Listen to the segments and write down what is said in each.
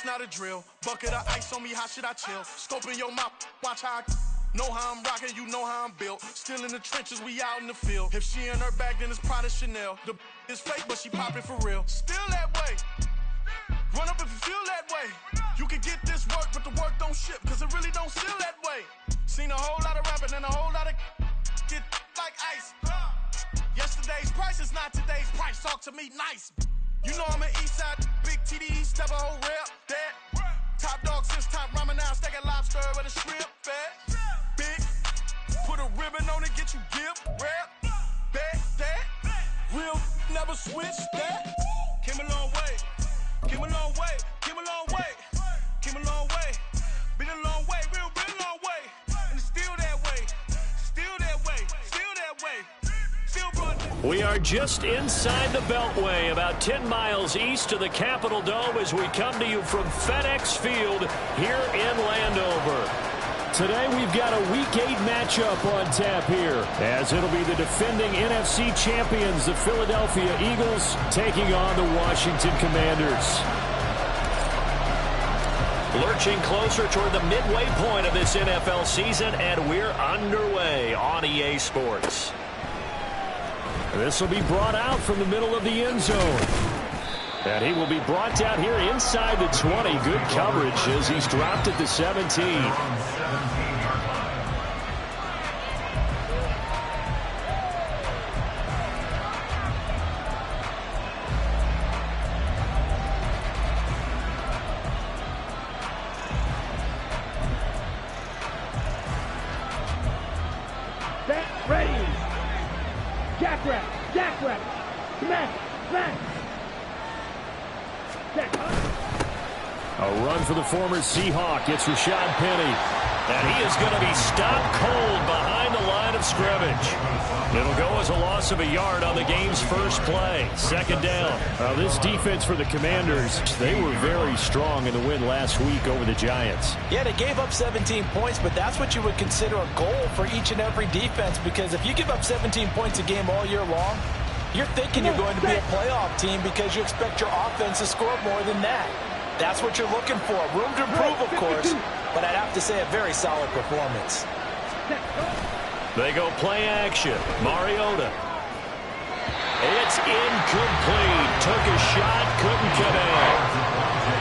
that's not a drill. Bucket of ice on me, how should I chill? Scope in your mouth, watch how I know how I'm rocking, you know how I'm built. Still in the trenches, we out in the field. If she in her bag, then it's Prada Chanel. The is fake, but she popping for real. Still that way. Run up if you feel that way. You can get this work, but the work don't ship, cause it really don't feel that way. Seen a whole lot of rapping and a whole lot of get like ice. Yesterday's price is not today's price. Talk to me nice. You know I'm an east side, big TD, step a whole rep, that. Top dog since top ramen now, stack a lobster with a shrimp, fat. Big, put a ribbon on it, get you gift, rap, bet, that. Real, never switch, that. Came a long way, came a long way, came a long way, came a long way. Been a long way, real long way. And it's still that way, still that way, still that way. We are just inside the Beltway, about 10 miles east of the Capitol Dome as we come to you from FedEx Field here in Landover. Today we've got a Week 8 matchup on tap here, as it'll be the defending NFC champions, the Philadelphia Eagles, taking on the Washington Commanders. Lurching closer toward the midway point of this NFL season, and we're underway on EA Sports. This will be brought out from the middle of the end zone. And he will be brought down here inside the 20. Good coverage as he's dropped at the 17. A run for the former Seahawk. It's Rashad Penny. And he is going to be stopped cold behind the line of scrimmage. It'll go as a loss of a yard on the game's first play. Second down. This defense for the Commanders, they were very strong in the win last week over the Giants. Yeah, they gave up 17 points, but that's what you would consider a goal for each and every defense, because if you give up 17 points a game all year long, you're thinking you're going to be a playoff team because you expect your offense to score more than that. That's what you're looking for. Room to improve, of course, but I'd have to say a very solid performance. They go play action. Mariota. It's incomplete. Took a shot, couldn't connect.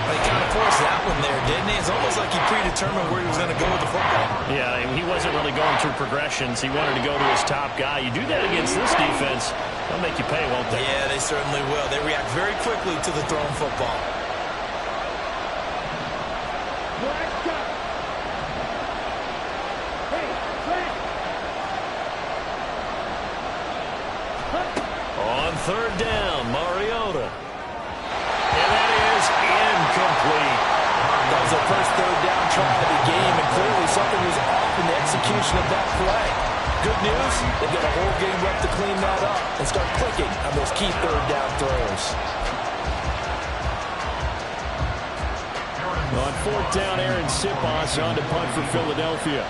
They kind of forced that one there, didn't he? It's almost like he predetermined where he was going to go with the football. Yeah, he wasn't really going through progressions. He wanted to go to his top guy. You do that against this defense, they'll make you pay, won't they? Yeah, they certainly will. They react very quickly to the thrown football. On third down, Mariota. And that is incomplete. That was their first third down try of the game, and clearly something was off in the execution of that play. Good news, they've got a whole game left to clean that up and start clicking on those key third down throws. On fourth down, Aaron Sipos on to punt for Philadelphia.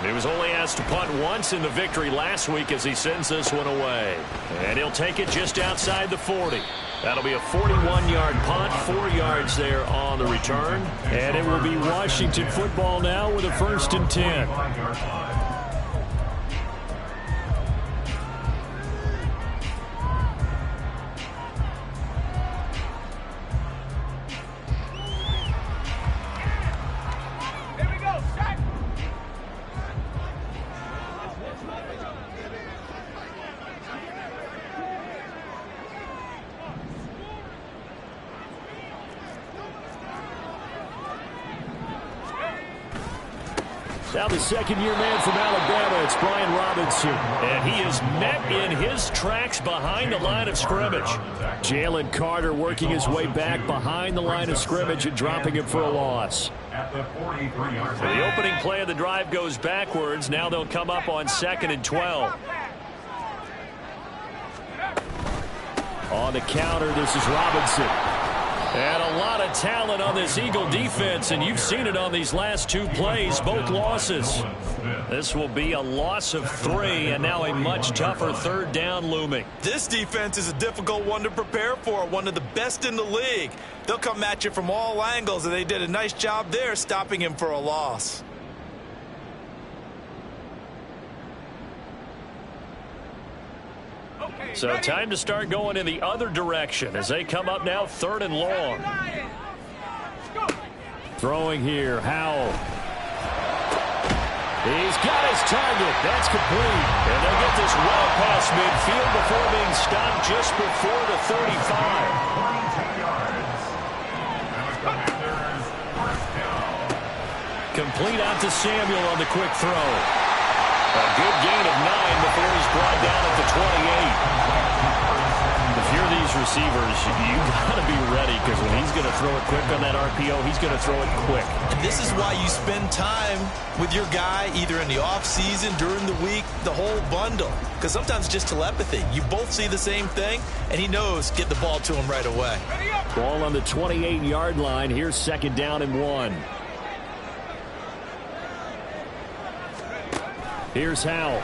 He was only asked to punt once in the victory last week as he sends this one away. And he'll take it just outside the 40. That'll be a 41-yard punt, 4 yards there on the return. And it will be Washington football now with a 1st and 10. Now the second-year man from Alabama, it's Brian Robinson. And he is met in his tracks behind the line of scrimmage. Jalen Carter working his way back behind the line of scrimmage and dropping him for a loss. So the opening play of the drive goes backwards. Now they'll come up on 2nd and 12. On the counter, this is Robinson. And a lot of talent on this Eagle defense, and you've seen it on these last two plays, both losses. This will be a loss of 3, and now a much tougher 3rd down looming. This defense is a difficult one to prepare for, one of the best in the league. They'll come at you from all angles, and they did a nice job there stopping him for a loss. So time to start going in the other direction as they come up now 3rd and long. Throwing here, Howell. He's got his target. That's complete. And they'll get this well past midfield before being stopped just before the 35. Complete out to Samuel on the quick throw. A good gain of 9 before he's brought down at the 28. If you're these receivers, you got to be ready because when he's going to throw it quick on that RPO, he's going to throw it quick. And this is why you spend time with your guy either in the offseason, during the week, the whole bundle. Because sometimes just telepathy. You both see the same thing, and he knows get the ball to him right away. Ball on the 28-yard line. Here's 2nd down and 1. Here's Howell.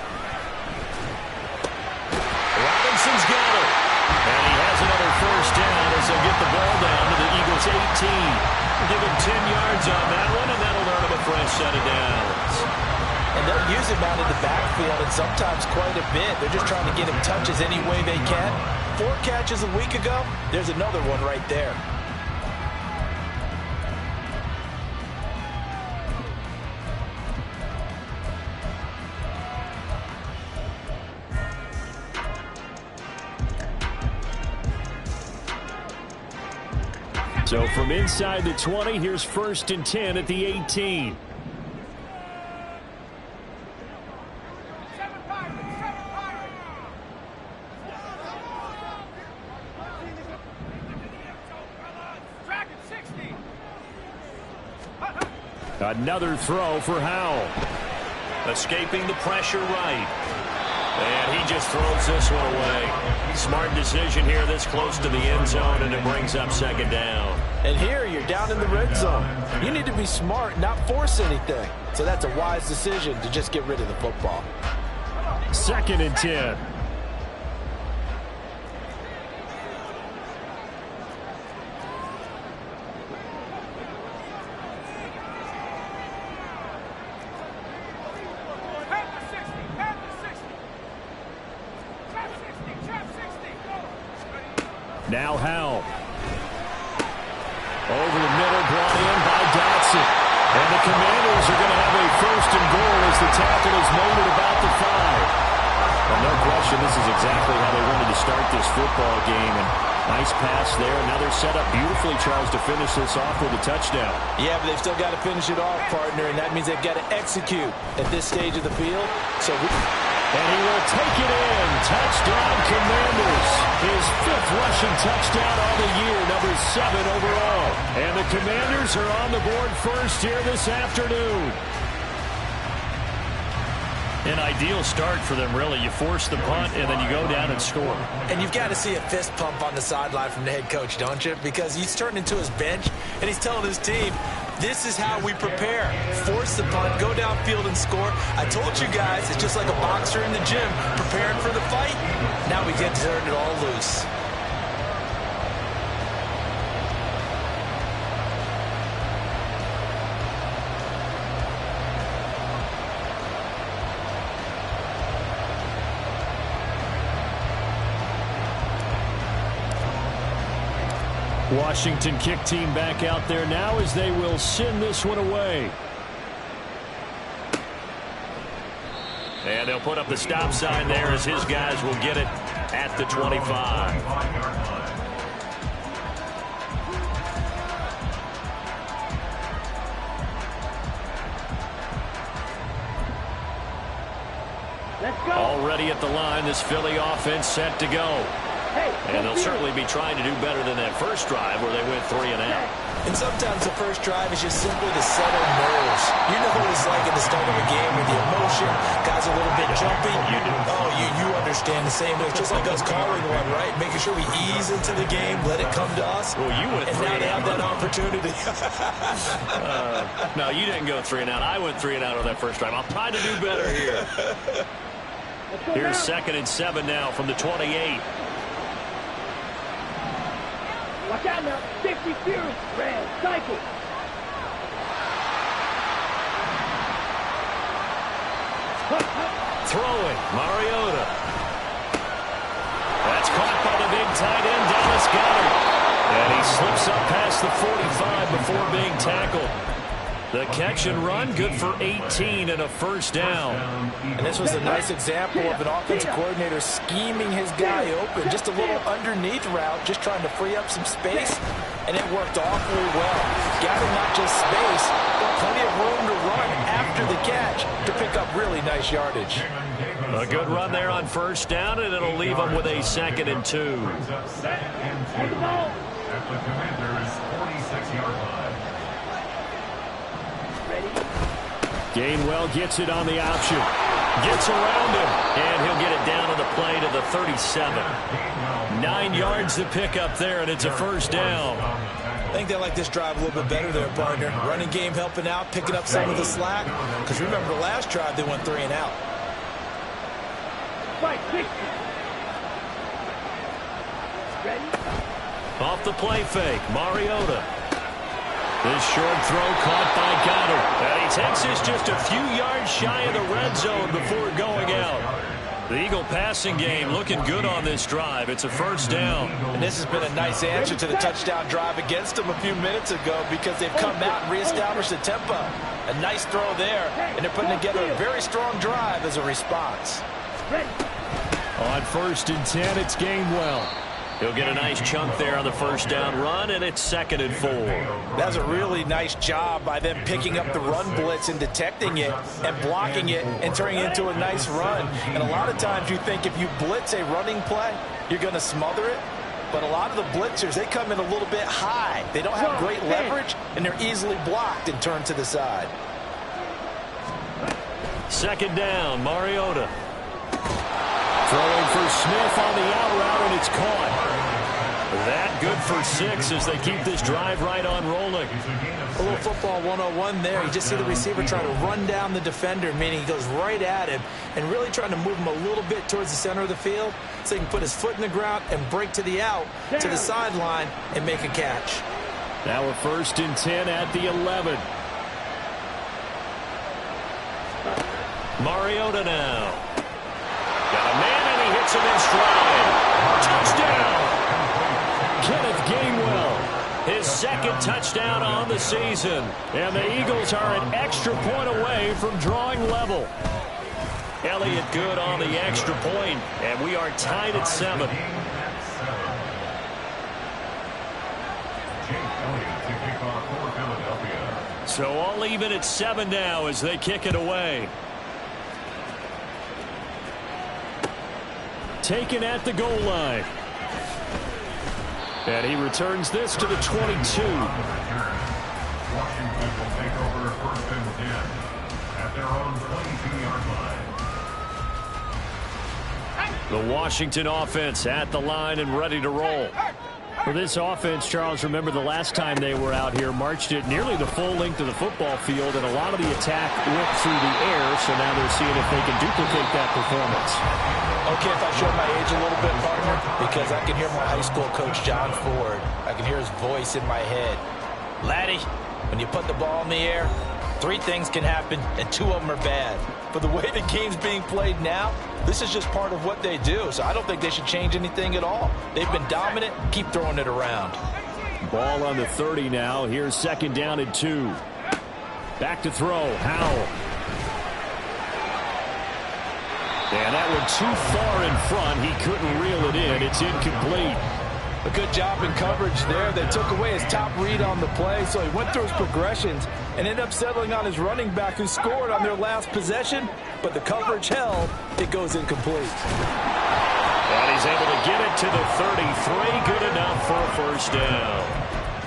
Robinson's got it. And he has another 1st down as they'll get the ball down to the Eagles' 18. Give him 10 yards on that one, and that'll earn him a fresh set of downs. And they'll use him out in the backfield, and sometimes quite a bit. They're just trying to get him touches any way they can. 4 catches a week ago. There's another one right there. So from inside the 20, here's 1st and 10 at the 18. Another throw for Howell. Escaping the pressure right. And he just throws this one away. Smart decision here this close to the end zone, and it brings up 2nd down. And here you're down in the red zone. You need to be smart, not force anything. So that's a wise decision to just get rid of the football. 2nd and 10. Now Howell. Over the middle, brought in by Dotson. And the Commanders are going to have a 1st and goal as the tackle is made at about the 5. Well, no question, this is exactly how they wanted to start this football game. And nice pass there. Now they're set up beautifully, Charles, to finish this off with a touchdown. Yeah, but they've still got to finish it off, partner, and that means they've got to execute at this stage of the field. And he will take it in. Touchdown, Commanders. His 5th rushing touchdown on the year, number 7 overall. And the Commanders are on the board first here this afternoon. An ideal start for them, really. You force the punt, and then you go down and score. And you've got to see a fist pump on the sideline from the head coach, don't you? Because he's turned into his bench, and he's telling his team, this is how we prepare. Force the punt, go downfield and score. I told you guys, it's just like a boxer in the gym, preparing for the fight. Now we get to turn it all loose. Washington kick team back out there now as they will send this one away. And they'll put up the stop sign there as his guys will get it at the 25. Already at the line, this Philly offense set to go. And they'll certainly be trying to do better than that first drive where they went 3 and out. And sometimes the first drive is just simply to settle nerves. You know what it's like at the start of a game with the emotion, guys are a little bit jumpy. You understand the same way. It's just like us calling one, right? Making sure we ease into the game, let it come to us. Well, you went 3 and out. And now they have that opportunity. No, you didn't go 3 and out. I went 3 and out on that first drive. I'll try to do better here. Here's 2nd and 7 now from the 28. Watch out now. 50 Fury. Red. Cycle. Throwing. Mariota. That's caught by the big tight end, Dallas Goedert. And he slips up past the 45 before being tackled. The catch and run, good for 18 and a first down. And this was a nice example of an offensive coordinator scheming his guy open. Just a little underneath route, just trying to free up some space, and it worked awfully well. Gathered not just space, but plenty of room to run after the catch to pick up really nice yardage. A good run there on first down, and it'll leave them with a 2nd and 2. At the Commander's 46-yard line. Gainwell gets it on the option. Gets around him, and he'll get it down on the play to the 37. 9 yards to pick up there, and it's a first down. I think they like this drive a little bit better there, partner. Running game helping out, picking up some of the slack. Because remember, the last drive, they went 3 and out. Off the play fake, Mariota. This short throw caught by Goedert. And he takes this just a few yards shy of the red zone before going out. The Eagle passing game looking good on this drive. It's a first down. And this has been a nice answer to the touchdown drive against them a few minutes ago because they've come out and reestablished the tempo. A nice throw there, and they're putting together a very strong drive as a response. On 1st and 10, it's Gainwell. He'll get a nice chunk there on the first down run, and it's 2nd and 4. That's a really nice job by them picking up the run blitz and detecting it and blocking it and turning it into a nice run. And a lot of times you think if you blitz a running play, you're going to smother it. But a lot of the blitzers, they come in a little bit high. They don't have great leverage, and they're easily blocked and turned to the side. 2nd down, Mariota. Throwing for Smith on the out route, and it's caught. That good for 6 as they keep this drive right on rolling. A little football 101 there. You just see the receiver trying to run down the defender, meaning he goes right at him and really trying to move him a little bit towards the center of the field so he can put his foot in the ground and break to the out, to the sideline, and make a catch. Now a 1st and 10 at the 11. Mariota now. Got a man, and he hits him in stride. Touchdown! Kenneth Gainwell, his 2nd touchdown on the season. And the Eagles are an extra point away from drawing level. Elliott good on the extra point, and we are tied at 7. So all even at 7 now as they kick it away. Taken at the goal line. And he returns this to the 22. Washington will take over 1st and 10 at their own 22-yard line. The Washington offense at the line and ready to roll. For this offense, Charles, remember the last time they were out here, marched it nearly the full length of the football field, and a lot of the attack went through the air, so now they're seeing if they can duplicate that performance. Okay, if I show my age a little bit, partner, because I can hear my high school coach, John Ford. I can hear his voice in my head. Laddie, when you put the ball in the air, 3 things can happen, and 2 of them are bad. But the way the game's being played now, this is just part of what they do. So I don't think they should change anything at all. They've been dominant. Keep throwing it around. Ball on the 30 now. Here's 2nd down and 2. Back to throw. Howell. And that one too far in front. He couldn't reel it in. It's incomplete. A good job in coverage there. They took away his top read on the play, so he went through his progressions and ended up settling on his running back who scored on their last possession, but the coverage held. It goes incomplete. And he's able to get it to the 33. Good enough for a first down.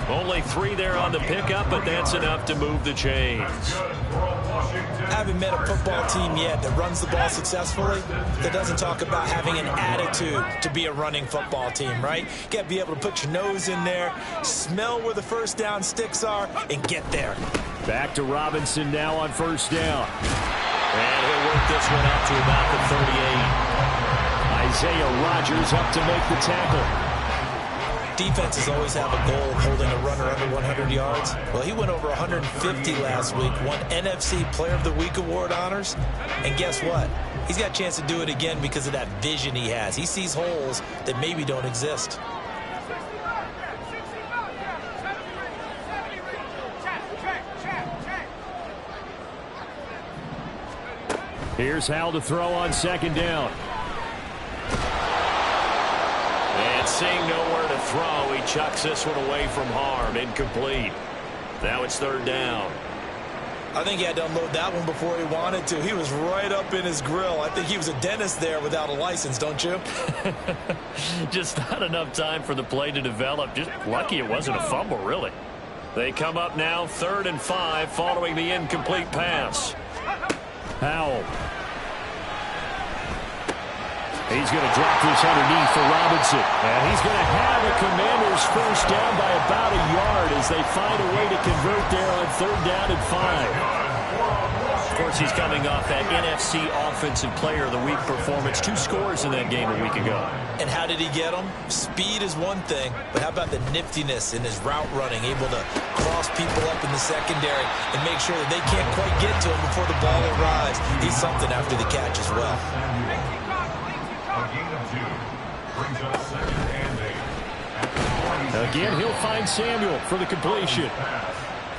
Only 3 there on the pickup, but that's enough to move the chains. I haven't met a football team yet that runs the ball successfully that doesn't talk about having an attitude to be a running football team, right? You got to be able to put your nose in there, smell where the first down sticks are, and get there. Back to Robinson now on first down. And he'll work this one out to about the 38. Isaiah Rodgers up to make the tackle. Defenses always have a goal of holding a runner under 100 yards. Well, he went over 150 last week, won NFC Player of the Week award honors. And guess what? He's got a chance to do it again because of that vision he has. He sees holes that maybe don't exist. Here's Hal to throw on second down. And seeing nowhere to throw, he chucks this one away from harm. Incomplete. Now it's third down. I think he had to unload that one before he wanted to. He was right up in his grill. I think he was a dentist there without a license, don't you? Just not enough time for the play to develop. Just lucky it wasn't a fumble, really. They come up now 3rd and 5 following the incomplete pass. Howell. He's going to drop this underneath for Robinson. And he's going to have a Commanders first down by about a yard as they find a way to convert there on 3rd down and 5. Of course, he's coming off that NFC Offensive Player of the Week performance. 2 scores in that game a week ago. And how did he get them? Speed is one thing, but how about the niftiness in his route running, able to cross people up in the secondary and make sure that they can't quite get to him before the ball arrives. He's something after the catch as well. Again, he'll find Samuel for the completion.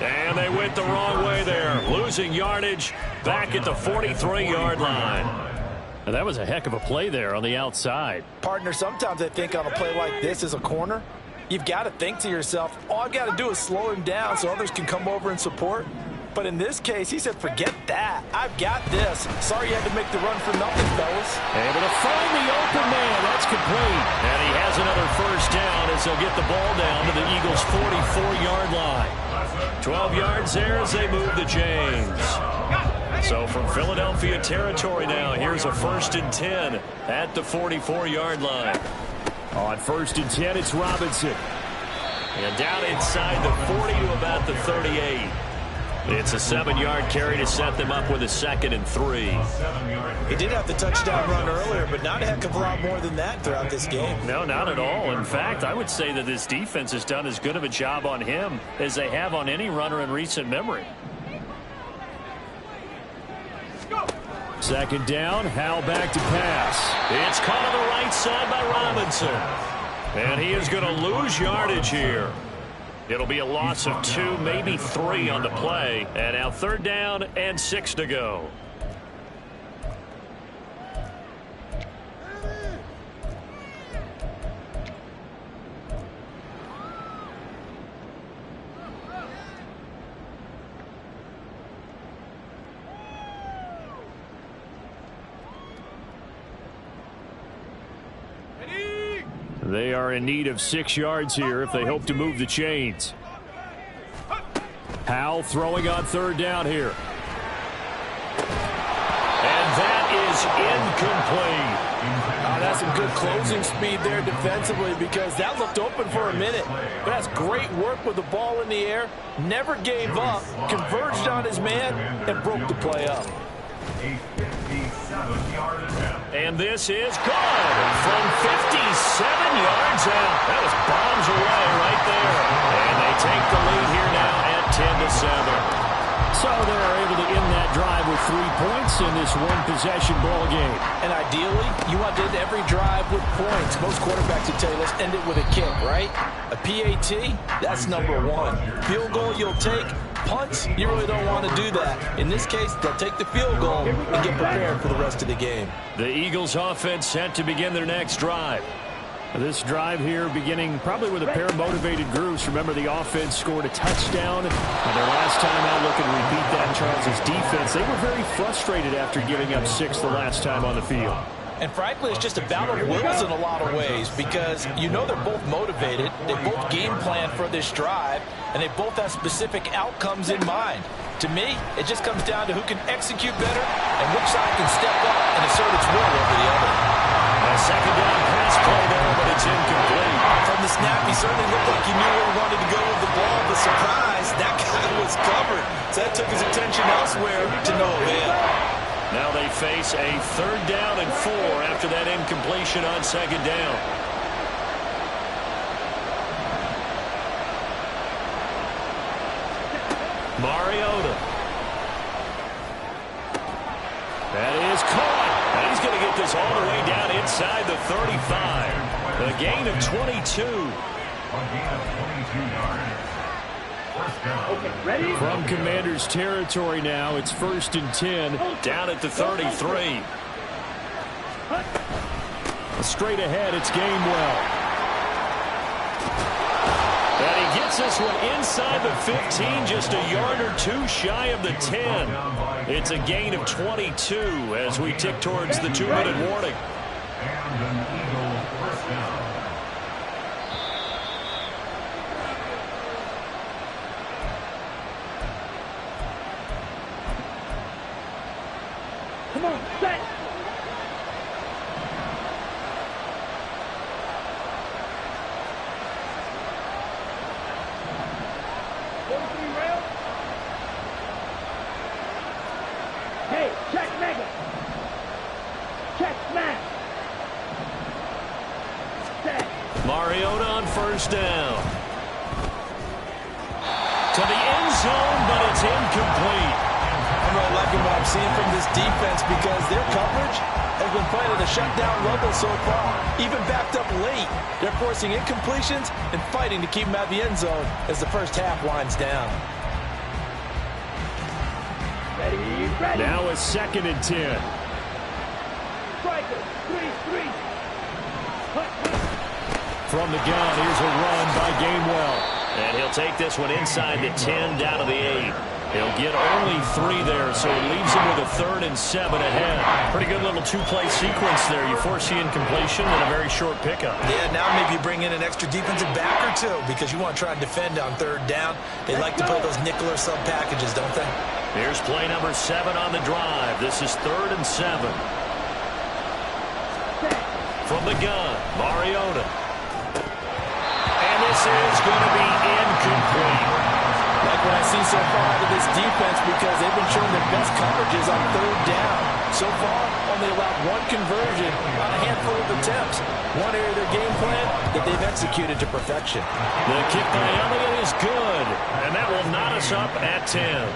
And they went the wrong way there. Losing yardage back at the 43-yard line. And that was a heck of a play there on the outside. Partner, sometimes I think on a play like this as a corner, you've got to think to yourself, all I've got to do is slow him down so others can come over and support. But in this case, he said, forget that. I've got this. Sorry you had to make the run for nothing, fellas. Able to find the open man. That's complete. And he has another first down as they'll get the ball down to the Eagles' 44-yard line. 12 yards there as they move the chains. So from Philadelphia territory now, here's a 1st and 10 at the 44-yard line. On 1st and 10, it's Robinson. And down inside the 40 to about the 38. It's a 7-yard carry to set them up with a 2nd and 3. He did have the touchdown run earlier, but not a heck of a lot more than that throughout this game. No, not at all. In fact, I would say that this defense has done as good of a job on him as they have on any runner in recent memory. 2nd down, Hal back to pass. It's caught on the right side by Robinson. And he is going to lose yardage here. It'll be a loss of 2, maybe 3 on the play. And now 3rd down and 6 to go. They are in need of 6 yards here if they hope to move the chains. Howell throwing on 3rd down here. And that is incomplete. That's some good closing speed there defensively because that looked open for a minute. But that's great work with the ball in the air. Never gave up, converged on his man, and broke the play up. And this is good from 57 yards out. That was bombs away right there. And they take the lead here now at 10-7. So they're able to end that drive with 3 points in this one-possession ball game. And ideally, you want to end every drive with points. Most quarterbacks would tell you, let's end it with a kick, right? A PAT, that's number 1. Field goal you'll take. Punts, you really don't want to do that. In this case, they'll take the field goal and get prepared for the rest of the game. The Eagles offense set to begin their next drive. This drive here beginning probably with a pair of motivated groups. Remember, the offense scored a touchdown. And their last time out looking to repeat that, Charles' defense, they were very frustrated after giving up 6 the last time on the field. And frankly, it's just a battle of wills in a lot of ways because you know they're both motivated. They both game plan for this drive, and they both have specific outcomes in mind. To me, it just comes down to who can execute better and which side can step up and assert its will over the other. A second down pass play there, but it's incomplete. From the snap, he certainly looked like he knew where he wanted to go with the ball. The surprise, that guy was covered. So that took his attention elsewhere to no avail. Now they face a 3rd down and 4 after that incompletion on 2nd down. Mariota. That is caught. And he's going to get this all the way down inside the 35. A gain of 22. A gain of 22 yards. First down. Okay, ready? From Commander's territory now, it's 1st and 10, down at the 33. Straight ahead, it's Gainwell. And he gets this one inside the 15, just a yard or 2 shy of the 10. It's a gain of 22 as we tick towards the 2-minute warning. And an Eagle first down. Come on, set. Hey, check mega. Check smash. Set. Mariota on 1st down. To the end zone, but it's incomplete. I'm really liking what I'm seeing from this defense because their coverage has been playing at a shutdown level so far. Even backed up late, they're forcing incompletions and fighting to keep them out of the end zone as the first half winds down. Ready, ready. Now a 2nd and 10. Striker, 3-3. From the gun, here's a run by Gainwell. And he'll take this one inside the 10, down to the 8. He'll get only 3 there, so it leaves him with a 3rd and 7 ahead. Pretty good little 2-play sequence there. You force the incompletion and a very short pickup. Yeah, now maybe you bring in an extra defensive back or 2 because you want to try and defend on 3rd down. They like to play those nickel or sub packages, don't they? Here's play number 7 on the drive. This is 3rd and 7. From the gun, Mariota. And this is going to be incomplete. Like what I see so far out of this defense because they've been showing their best coverages on 3rd down. So far, only allowed 1 conversion on a handful of attempts. One area of their game plan that they've executed to perfection. The kick by Elliott is good, and that will knot us up at 10.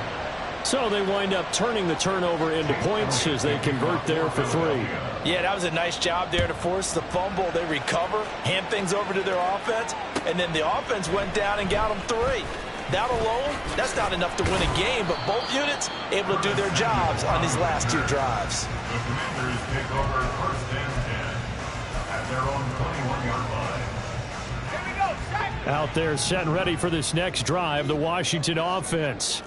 So they wind up turning the turnover into points as they convert there for 3. Yeah, that was a nice job there to force the fumble. They recover, hand things over to their offense, and then the offense went down and got them 3. That alone, that's not enough to win a game, but both units able to do their jobs on these last 2 drives. The Commanders take over 1st and 10 at their own 21-yard line. Out there set and ready for this next drive, the Washington offense.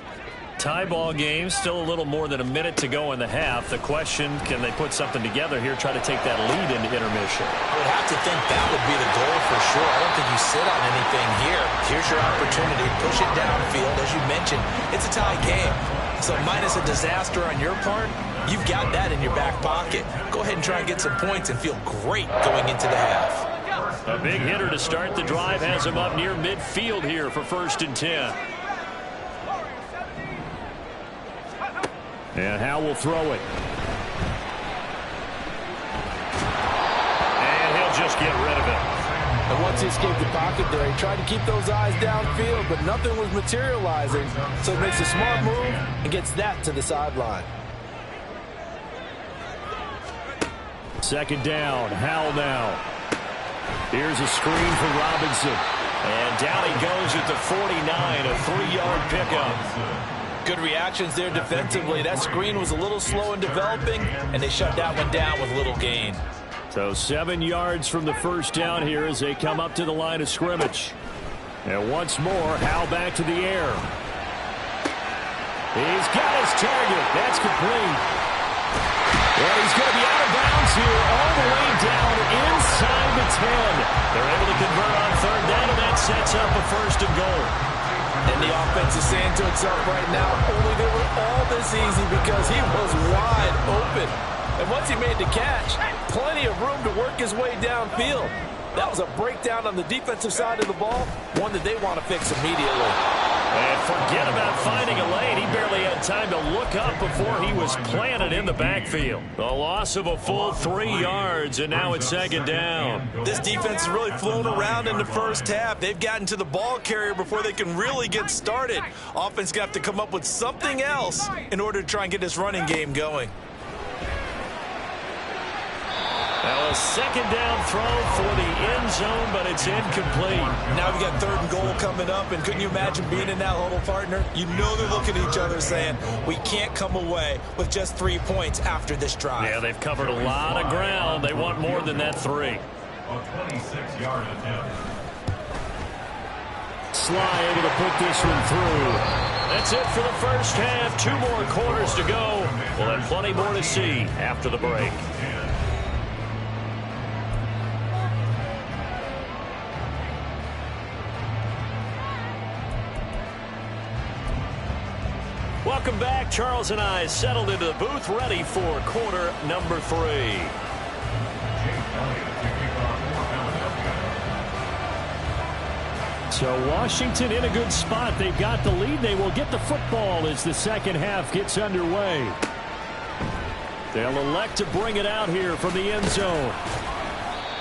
Tie ball game, still a little more than a minute to go in the half. The question, can they put something together here, try to take that lead into intermission? I would have to think that would be the goal for sure. I don't think you sit on anything here. Here's your opportunity. Push it downfield. As you mentioned, it's a tie game. So minus a disaster on your part, you've got that in your back pocket. Go ahead and try and get some points and feel great going into the half. A big hitter to start the drive has him up near midfield here for 1st and 10. And Howe will throw it. And he'll just get rid of it. And once he escaped the pocket there, he tried to keep those eyes downfield, but nothing was materializing. So he makes a smart move and gets that to the sideline. 2nd down, Howell now. Here's a screen for Robinson. And down he goes at the 49, a 3-yard pickup. Good reactions there defensively. That screen was a little slow in developing, and they shut that one down with little gain. So 7 yards from the 1st down here as they come up to the line of scrimmage. And once more, Howell back to the air. He's got his target. That's complete. Well, he's going to be out of bounds Miles here all the way down inside the 10. They're able to convert on third down, and that sets up a first and goal. And the offense is saying to itself right now, only they were all this easy because he was wide open. And once he made the catch, plenty of room to work his way downfield. That was a breakdown on the defensive side of the ball, one that they want to fix immediately. And forget about finding a lane. He barely had time to look up before he was planted in the backfield. A loss of a full 3 yards, and now it's second down. This defense has really flown around in the first half. They've gotten to the ball carrier before they can really get started. Offense got to come up with something else in order to try and get this running game going. Now a second down throw for the end zone, but it's incomplete. Now we got third and goal coming up, and couldn't you imagine being in that huddle, partner? You know they're looking at each other saying, we can't come away with just 3 points after this drive. Yeah, they've covered a lot of ground. They want more than that 3. A 26-yard attempt. Sly able to put this one through. That's it for the first half. 2 more quarters to go. We'll have plenty more to see after the break. Welcome back. Charles and I settled into the booth, ready for quarter number 3. So Washington in a good spot. They've got the lead. They will get the football as the second half gets underway. They'll elect to bring it out here from the end zone.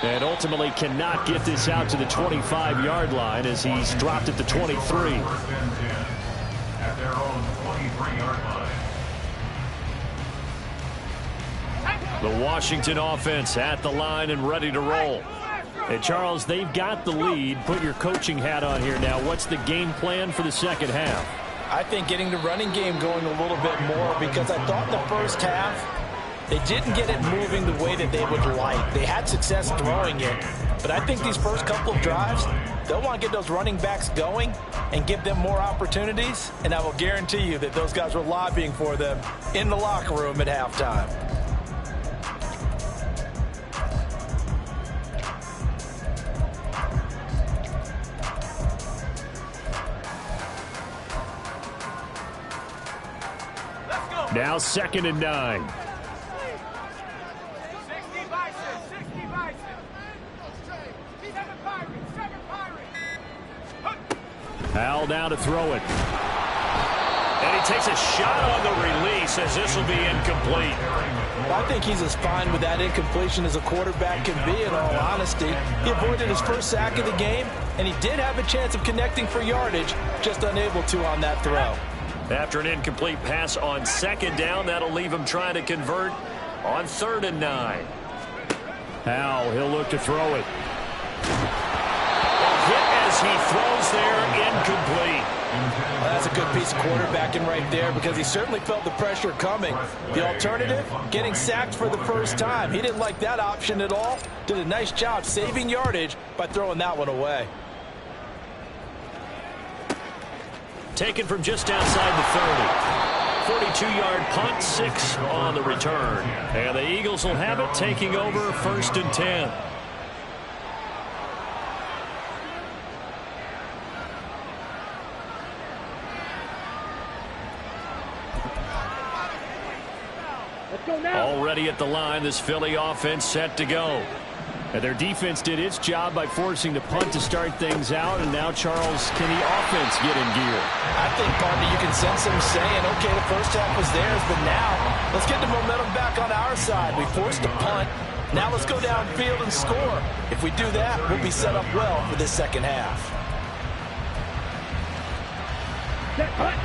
And ultimately cannot get this out to the 25-yard line as he's dropped at the 23. At their own 23-yard line. The Washington offense at the line and ready to roll. And Charles, they've got the lead. Put your coaching hat on here now. What's the game plan for the second half? I think getting the running game going a little bit more, because I thought in the first half they didn't get it moving the way that they would like. They had success throwing it, but I think these first couple of drives, they'll want to get those running backs going and give them more opportunities, and I will guarantee you that those guys were lobbying for them in the locker room at halftime. Now 2nd and 9. 60 Bison, 60 Bison. 7 Pirates, 7 Pirates. Hal now to throw it. And he takes a shot on the release as this will be incomplete. I think he's as fine with that incompletion as a quarterback can be, in all honesty. He avoided his first sack of the game, and he did have a chance of connecting for yardage, just unable to on that throw. After an incomplete pass on 2nd down, that'll leave him trying to convert on 3rd and 9. Hal, he'll look to throw it. Hit as he throws there, incomplete. Well, that's a good piece of quarterbacking right there, because he certainly felt the pressure coming. The alternative, getting sacked for the first time. He didn't like that option at all. Did a nice job saving yardage by throwing that one away. Taken from just outside the 30. 42-yard punt, 6 on the return. And the Eagles will have it, taking over 1st and 10. Let's go now. Already at the line, this Philly offense set to go. And their defense did its job by forcing the punt to start things out, and now, Charles, can the offense get in gear? I think, partner, you can sense them saying, okay, the first half was theirs, but now let's get the momentum back on our side. We forced a punt. Now let's go downfield and score. If we do that, we'll be set up well for this second half. Set punt.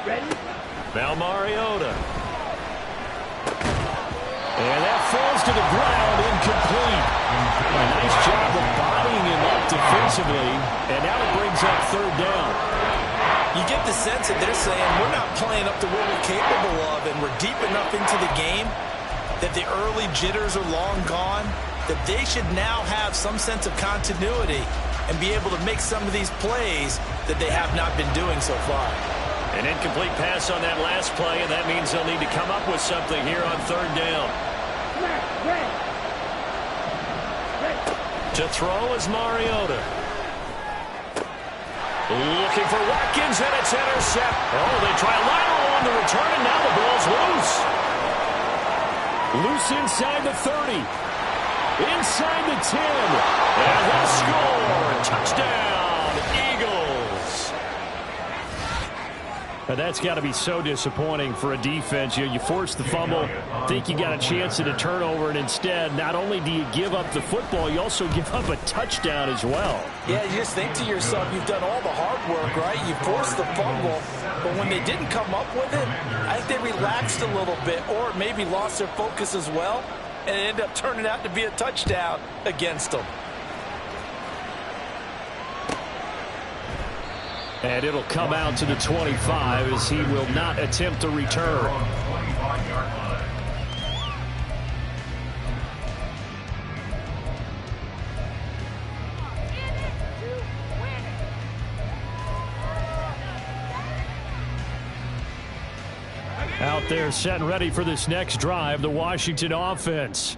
Ready? Now Mariota. And that falls to the ground, incomplete. A nice job of bodying him up defensively, and now it brings up 3rd down. You get the sense that they're saying we're not playing up to what we're capable of, and we're deep enough into the game that the early jitters are long gone, that they should now have some sense of continuity and be able to make some of these plays that they have not been doing so far. An incomplete pass on that last play, and that means they'll need to come up with something here on third down. To throw is Mariota. Looking for Watkins, and it's intercept. Oh, they try a lateral on the return, and now the ball's loose. Loose inside the 30. Inside the 10. And they'll score. Touchdown, Eagles. Now that's got to be so disappointing for a defense. You force the fumble, think you got a chance at a turnover, and instead, not only do you give up the football, you also give up a touchdown as well. Yeah, you just think to yourself, you've done all the hard work, right? You forced the fumble, but when they didn't come up with it, I think they relaxed a little bit or maybe lost their focus as well, and it ended up turning out to be a touchdown against them. And it'll come out to the 25 as he will not attempt to return. Out there set and ready for this next drive, the Washington offense.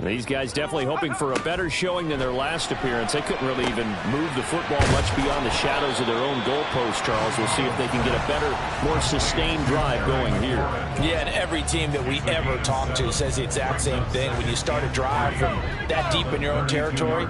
These guys definitely hoping for a better showing than their last appearance. They couldn't really even move the football much beyond the shadows of their own goalpost, Charles. We'll see if they can get a better, more sustained drive going here. Yeah, and every team that we ever talk to says the exact same thing. When you start a drive from that deep in your own territory,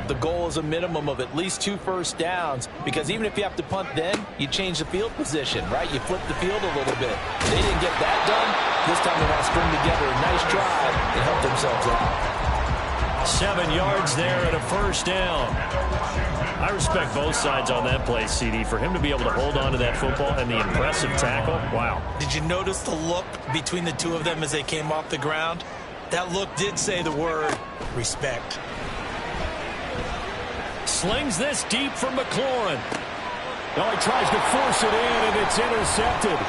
the goal is a minimum of at least 2 first downs, because even if you have to punt then, you change the field position, right? You flip the field a little bit. They didn't get that done. This time they want to string together a nice drive and help themselves out. 7 yards there and a first down. I respect both sides on that play, CD. For him to be able to hold on to that football and the impressive tackle, wow. Did you notice the look between the two of them as they came off the ground? That look did say the word respect. Slings this deep from McLaurin. Oh, he tries to force it in, and it's intercepted.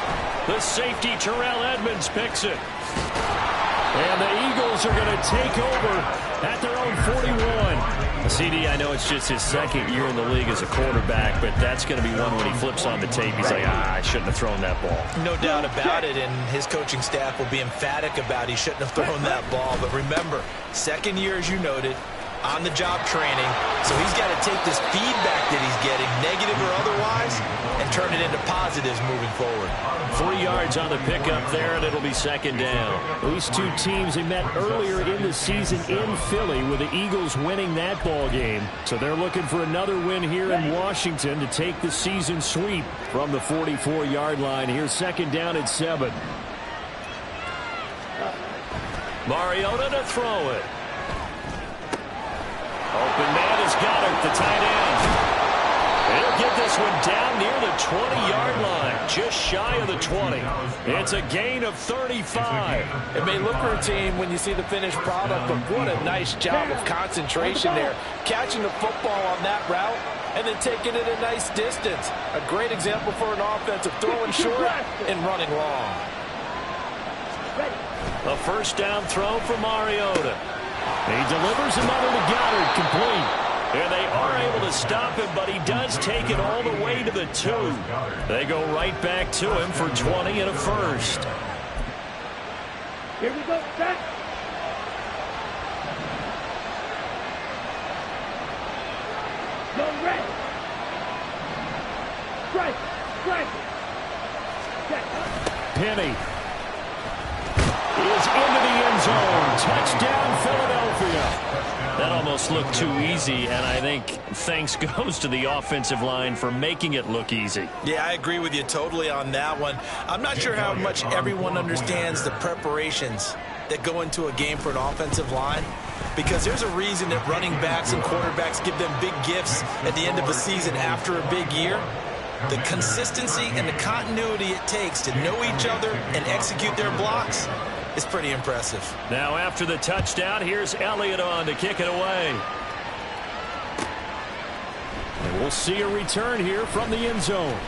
The safety, Terrell Edmonds, picks it. And the Eagles are going to take over at their own 41. CD, I know it's just his second year in the league as a quarterback, but that's going to be one when he flips on the tape. He's like, I shouldn't have thrown that ball. No doubt about it, and his coaching staff will be emphatic about he shouldn't have thrown that ball. But remember, second year, as you noted, on-the-job training, so he's got to take this feedback that he's getting, negative or otherwise, and turn it into positives moving forward. 3 yards on the pickup there, and it'll be second down. These two teams, they met earlier in the season in Philly with the Eagles winning that ball game. So they're looking for another win here in Washington to take the season sweep from the 44-yard line. Here's second down at 7. Mariota to throw it. Open man is Goddard, the tight end. He'll get this one down near the 20-yard line, just shy of the 20. It's a gain of 35. It may look routine when you see the finished product, but what a nice job of concentration there. Catching the football on that route and then taking it a nice distance. A great example for an offense of throwing short and running long. A first down throw for Mariota. He delivers another to Goddard, complete. And they are able to stop him, but he does take it all the way to the 2. They go right back to him for 20 and a first. Here we go, set. Go red. Strike, strike. Set. Penny is into the end zone. Touchdown, Philadelphia. That almost looked too easy, and I think thanks goes to the offensive line for making it look easy. Yeah, I agree with you totally on that one. I'm not sure how much everyone understands the preparations that go into a game for an offensive line, because there's a reason that running backs and quarterbacks give them big gifts at the end of a season after a big year. The consistency and the continuity it takes to know each other and execute their blocks is pretty impressive. Now after the touchdown, here's Elliott on to kick it away. And we'll see a return here from the end zone.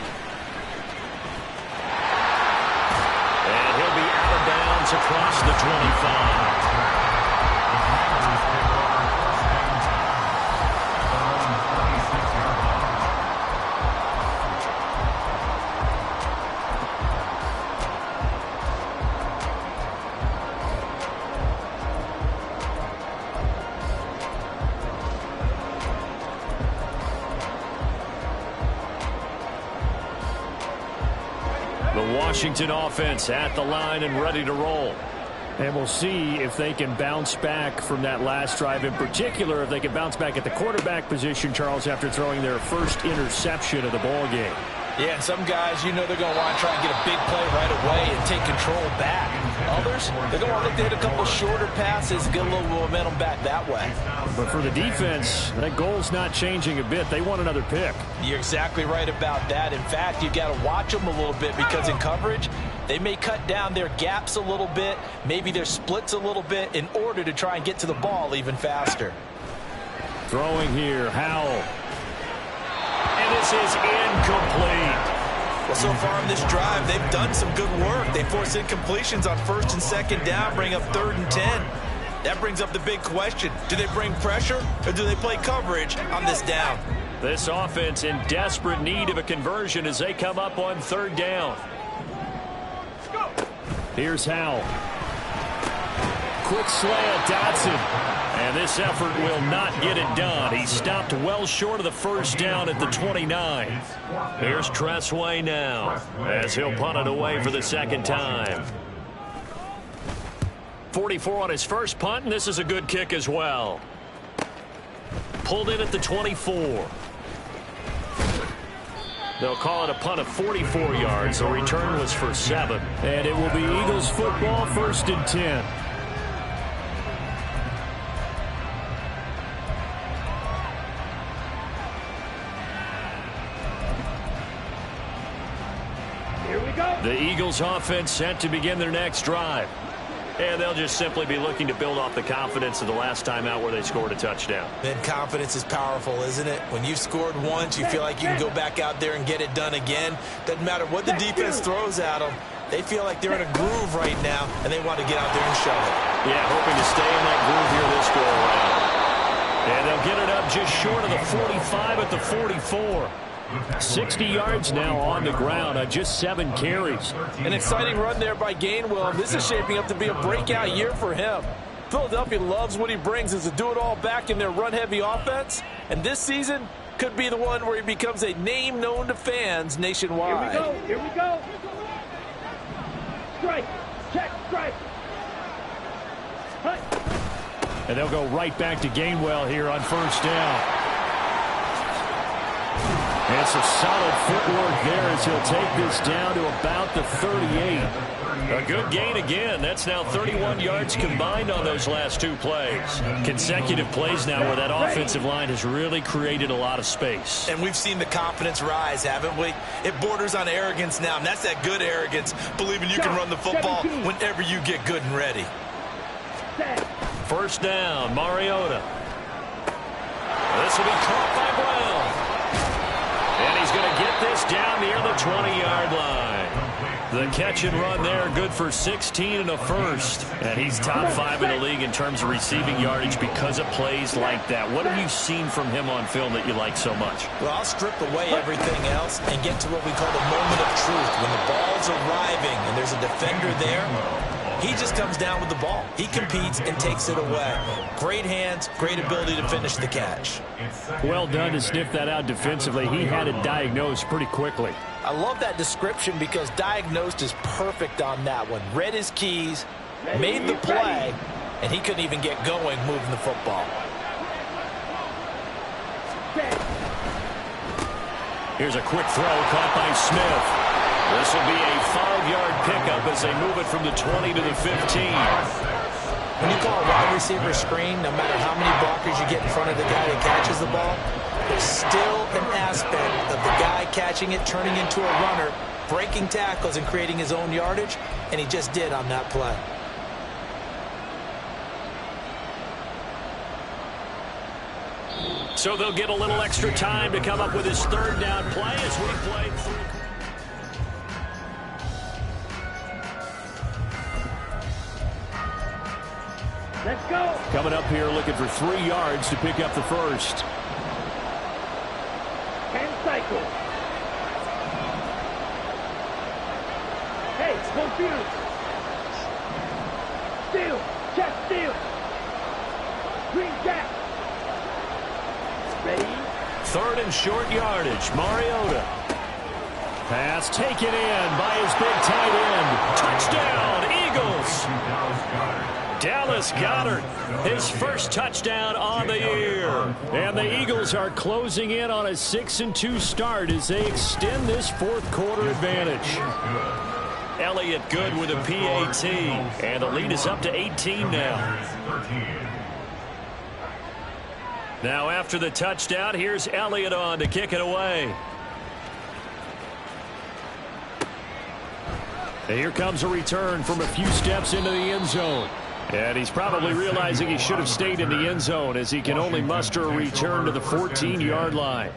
And he'll be out of bounds across the 25. Washington offense at the line and ready to roll. And we'll see if they can bounce back from that last drive. In particular, if they can bounce back at the quarterback position, Charles, after throwing their first interception of the ball game. Yeah, some guys, you know they're going to want to try and get a big play right away and take control back. Others, they're going to want to look to hit a couple shorter passes, get a little momentum back that way. But for the defense, that goal's not changing a bit. They want another pick. You're exactly right about that. In fact, you've got to watch them a little bit because in coverage, they may cut down their gaps a little bit, maybe their splits a little bit in order to try and get to the ball even faster. Throwing here, Howell. And this is incomplete. Well, so far in this drive, they've done some good work. They force incompletions on first and second down, bring up 3rd and 10. That brings up the big question. Do they bring pressure or do they play coverage on this down? This offense in desperate need of a conversion as they come up on 3rd down. Here's Howell. Quick slant, Dotson. And this effort will not get it done. He stopped well short of the first down at the 29. Here's Tressway now as he'll punt it away for the second time. 44 on his first punt, and this is a good kick as well. Pulled in at the 24. They'll call it a punt of 44 yards. The return was for 7. And it will be Eagles football, 1st and 10. The Eagles offense set to begin their next drive. And they'll just simply be looking to build off the confidence of the last time out where they scored a touchdown. Then confidence is powerful, isn't it? When you've scored once, you feel like you can go back out there and get it done again. Doesn't matter what the defense throws at them. They feel like they're in a groove right now, and they want to get out there and show it. Yeah, hoping to stay in that groove here this go-around. And they'll get it up just short of the 45 at the 44. 60 yards now on the ground on just 7 carries. An exciting run there by Gainwell. This is shaping up to be a breakout year for him. Philadelphia loves what he brings as a do-it-all back in their run-heavy offense. And this season could be the one where he becomes a name known to fans nationwide. Here we go. Here we go. Strike. Check. Strike. Hut. And they'll go right back to Gainwell here on first down. And some solid footwork there as he'll take this down to about the 38. A good gain again. That's now 31 yards combined on those last 2 plays. Consecutive plays now where that offensive line has really created a lot of space. And we've seen the confidence rise, haven't we? It borders on arrogance now, and that's that good arrogance, believing you can run the football whenever you get good and ready. First down, Mariota. This will be caught by Brown. And he's going to get this down near the 20-yard line. The catch and run there, good for 16 and a first. And he's top 5 in the league in terms of receiving yardage because of plays like that. What have you seen from him on film that you like so much? Well, I'll strip away everything else and get to what we call the moment of truth. When the ball's arriving and there's a defender there, he just comes down with the ball. He competes and takes it away. Great hands, great ability to finish the catch. Well done to sniff that out defensively. He had it diagnosed pretty quickly. I love that description because diagnosed is perfect on that one. Read his keys, made the play, and he couldn't even get going moving the football. Here's a quick throw caught by Smith. This will be a 5-yard pickup as they move it from the 20 to the 15. When you call a wide receiver screen, no matter how many blockers you get in front of the guy that catches the ball, there's still an aspect of the guy catching it, turning into a runner, breaking tackles and creating his own yardage, and he just did on that play. So they'll get a little extra time to come up with his 3rd down play as we play through. Let's go. Coming up here looking for 3 yards to pick up the first. And cycle. Hey, confused. Steal. Check steal. Green jack. Ready. 3rd and short yardage. Mariota. Pass taken in by his big tight end. Touchdown, Eagles. Dallas Goedert, his first touchdown on the year. And the Eagles are closing in on a 6-2 start as they extend this fourth quarter advantage. Elliott good with a PAT, and the lead is up to 18 now. Now after the touchdown, here's Elliott on to kick it away. And here comes a return from a few steps into the end zone. And he's probably realizing he should have stayed in the end zone as he can only muster a return to the 14-yard line.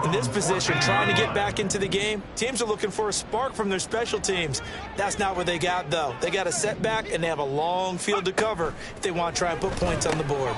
In this position, trying to get back into the game, teams are looking for a spark from their special teams. That's not what they got, though. They got a setback, and they have a long field to cover if they want to try and put points on the board.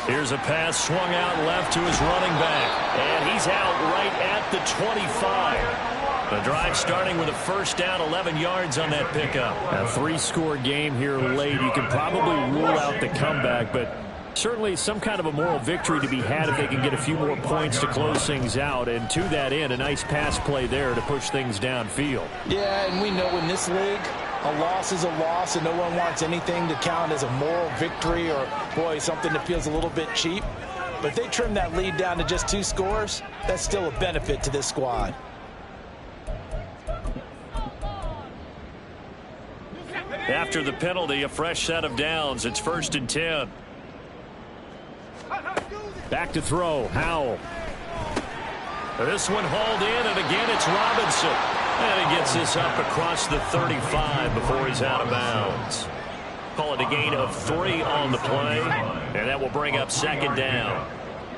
Here's a pass swung out left to his running back. And he's out right at the 25. The drive starting with a first down, 11 yards on that pickup. A 3-score game here late. You can probably rule out the comeback, but certainly some kind of a moral victory to be had if they can get a few more points to close things out. And to that end, a nice pass play there to push things downfield. Yeah, and we know in this league, a loss is a loss, and no one wants anything to count as a moral victory or, boy, something that feels a little bit cheap. But if they trim that lead down to just 2 scores, that's still a benefit to this squad. After the penalty, a fresh set of downs. It's 1st and 10. Back to throw. Howell. This one hauled in, and again it's Robinson. And he gets this up across the 35 before he's out of bounds. Call it a gain of 3 on the play, and that will bring up 2nd down.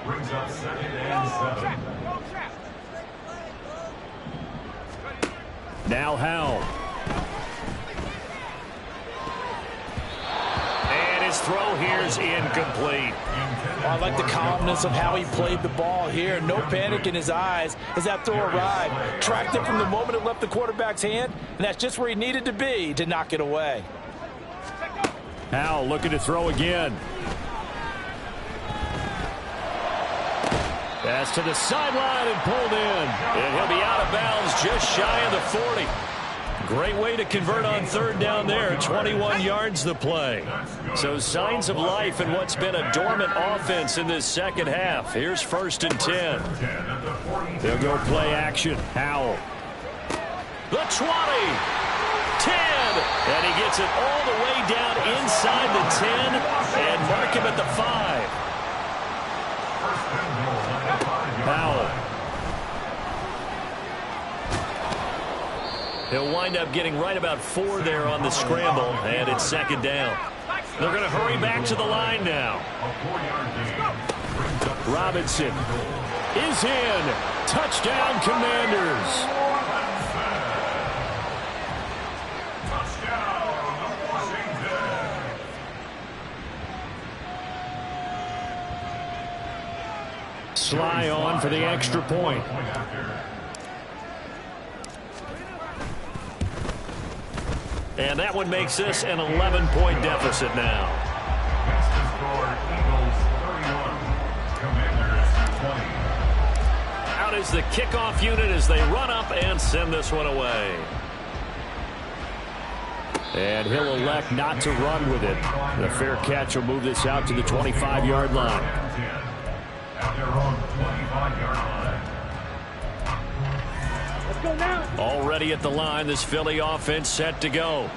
Brings up 2nd and 7. Now Howell. His throw here's incomplete. I like the calmness of how he played the ball here. No panic in his eyes as that throw arrived. Tracked it from the moment it left the quarterback's hand, and that's just where he needed to be to knock it away. Howell looking to throw again. Pass to the sideline and pulled in. And he'll be out of bounds just shy of the 40. Great way to convert on 3rd down there. 21 yards the play. So signs of life in what's been a dormant offense in this second half. Here's 1st and 10. They'll go play action. Howell. The 20. 10. And he gets it all the way down inside the 10 and mark him at the 5. Howell. He'll wind up getting right about 4 there on the scramble, and it's 2nd down. They're going to hurry back to the line now. Robinson is in. Touchdown, Commanders. Sly on for the extra point. And that one makes this an 11-point deficit now. Next to score, Eagles 31, Commanders 20. Out is the kickoff unit as they run up and send this one away. And he'll elect not to run with it. The fair catch will move this out to the 25-yard line. At their own 25-yard line. Already at the line, this Philly offense set to go.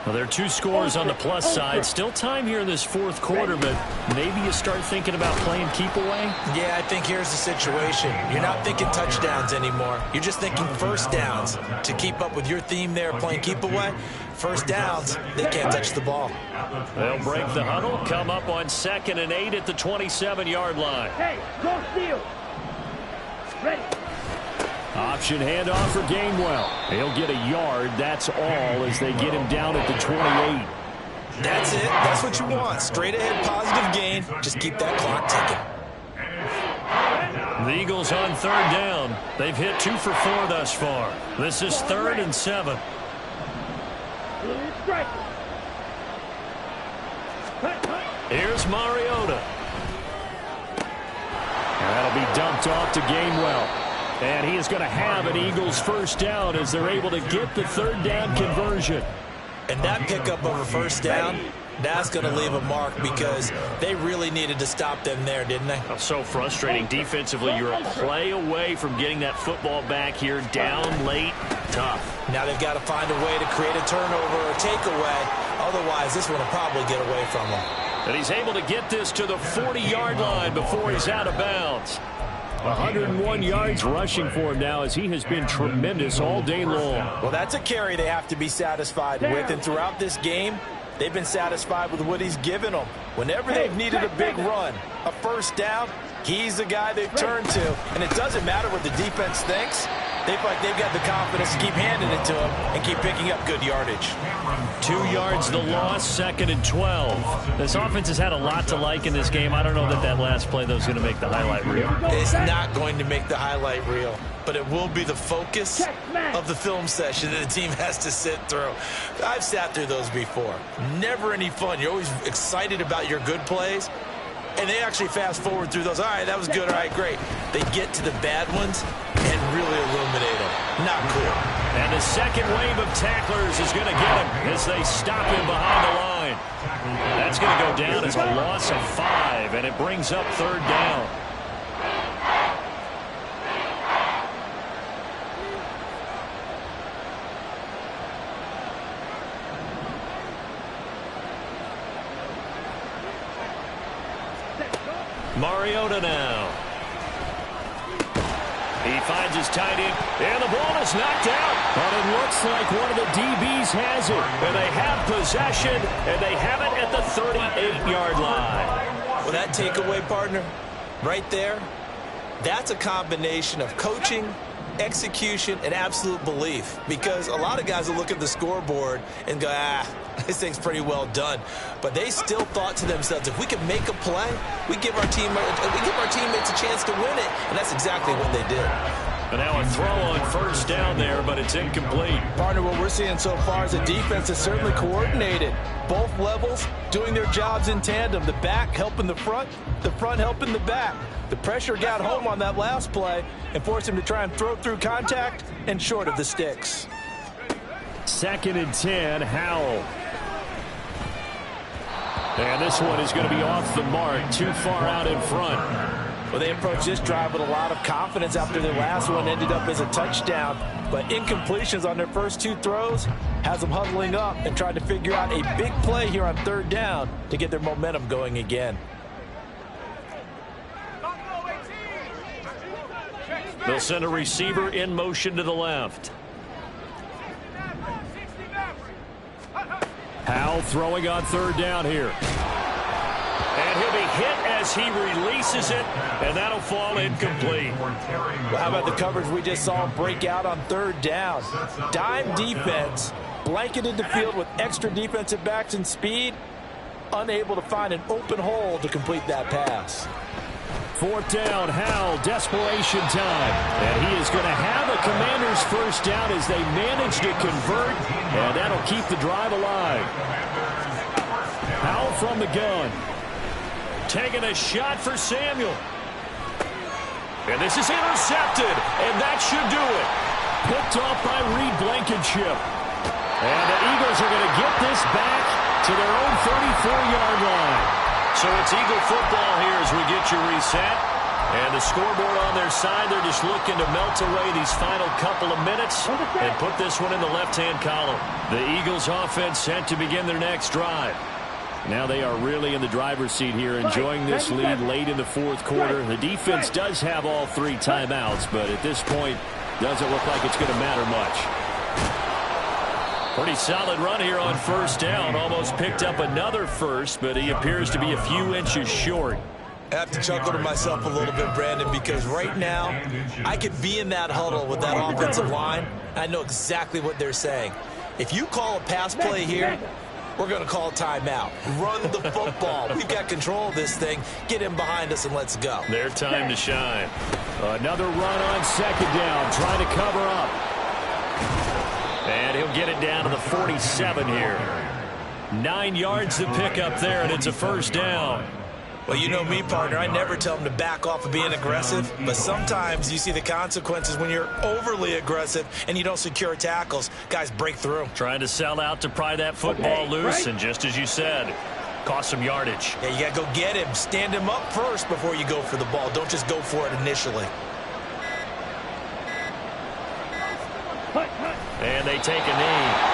Well, there are 2 scores on the plus side. Still time here in this 4th quarter, but maybe you start thinking about playing keep away? Yeah, I think here's the situation. You're not thinking touchdowns anymore. You're just thinking first downs. To keep up with your theme there, playing keep away, first downs, they can't touch the ball. They'll break the huddle, come up on 2nd and 8 at the 27-yard line. Hey, go steal. Ready. Option handoff for Gainwell. He'll get a yard. That's all as they get him down at the 28. That's it. That's what you want. Straight ahead positive gain. Just keep that clock ticking. The Eagles on 3rd down. They've hit 2 for 4 thus far. This is 3rd and 7. Here's Mariota. And that'll be dumped off to Gainwell. And he is going to have an Eagles first down as they're able to get the third down conversion. And that pickup of a first down, that's going to leave a mark because they really needed to stop them there, didn't they? Oh, so frustrating defensively. You're a play away from getting that football back here, down late, tough. Now they've got to find a way to create a turnover or takeaway. Otherwise, this one will probably get away from them. And he's able to get this to the 40-yard line before he's out of bounds. 101 yards rushing for him now as he has been tremendous all day long. Well, that's a carry they have to be satisfied with. And throughout this game, they've been satisfied with what he's given them. Whenever they've needed a big run, a first down, he's the guy they've turned to. And it doesn't matter what the defense thinks. They feel like they've got the confidence to keep handing it to him and keep picking up good yardage. 2 yards the loss, 2nd and 12. This offense has had a lot to like in this game. I don't know that last play, though, is going to make the highlight reel. It's not going to make the highlight reel, but it will be the focus of the film session that the team has to sit through. I've sat through those before. Never any fun. You're always excited about your good plays, and they actually fast forward through those. All right, that was good. All right, great. They get to the bad ones and really illuminate them. Not cool. And the second wave of tacklers is going to get him as they stop him behind the line. That's going to go down as a loss of 5, and it brings up third down. Mariota now. He finds his tight end, and the ball is knocked out. But it looks like one of the DBs has it. And they have possession, and they have it at the 38-yard line. Well, that takeaway, partner, right there, that's a combination of coaching, execution, and absolute belief. Because a lot of guys will look at the scoreboard and go, this thing's pretty well done. But they still thought to themselves, if we can make a play, we give our teammates a chance to win it. And that's exactly what they did. And now a throw on first down there, but it's incomplete. Partner, what we're seeing so far is the defense is certainly coordinated. Both levels doing their jobs in tandem. The back helping the front helping the back. The pressure got home on that last play and forced him to try and throw through contact and short of the sticks. 2nd and 10, Howell. And this one is going to be off the mark, too far out in front. Well, they approached this drive with a lot of confidence after their last one ended up as a touchdown. But incompletions on their first 2 throws has them huddling up and trying to figure out a big play here on third down to get their momentum going again. They'll send a receiver in motion to the left. Howell throwing on third down here. And he'll be hit as he releases it, and that'll fall incomplete. Well, how about the coverage we just saw him break out on third down? Dime defense, blanketed the field with extra defensive backs and speed, unable to find an open hole to complete that pass. 4th down, Howell, desperation time. And he is going to have a Commander's first down as they manage to convert, and that'll keep the drive alive. Howell from the gun. Taking a shot for Samuel. And this is intercepted, and that should do it. Picked off by Reed Blankenship. And the Eagles are going to get this back to their own 34-yard line. So it's Eagle football here as we get your reset. And the scoreboard on their side, they're just looking to melt away these final couple of minutes and put this one in the left-hand column. The Eagles offense set to begin their next drive. Now they are really in the driver's seat here, enjoying this lead late in the 4th quarter. The defense does have all 3 timeouts, but at this point, doesn't look like it's going to matter much. Pretty solid run here on first down. Almost picked up another first, but he appears to be a few inches short. I have to chuckle to myself a little bit, Brandon, because right now I could be in that huddle with that offensive line. I know exactly what they're saying. If you call a pass play here, we're going to call timeout. Run the football. We've got control of this thing. Get him behind us and let's go. Their time to shine. Another run on 2nd down, trying to cover up. And he'll get it down to the 47 here. 9 yards to pick up there, and it's a first down. Well, you know me, partner. I never tell them to back off of being aggressive, but sometimes you see the consequences when you're overly aggressive and you don't secure tackles. Guys break through. Trying to sell out to pry that football loose, and just as you said, cost some yardage. Yeah, you got to go get him. Stand him up first before you go for the ball. Don't just go for it initially. And they take a knee.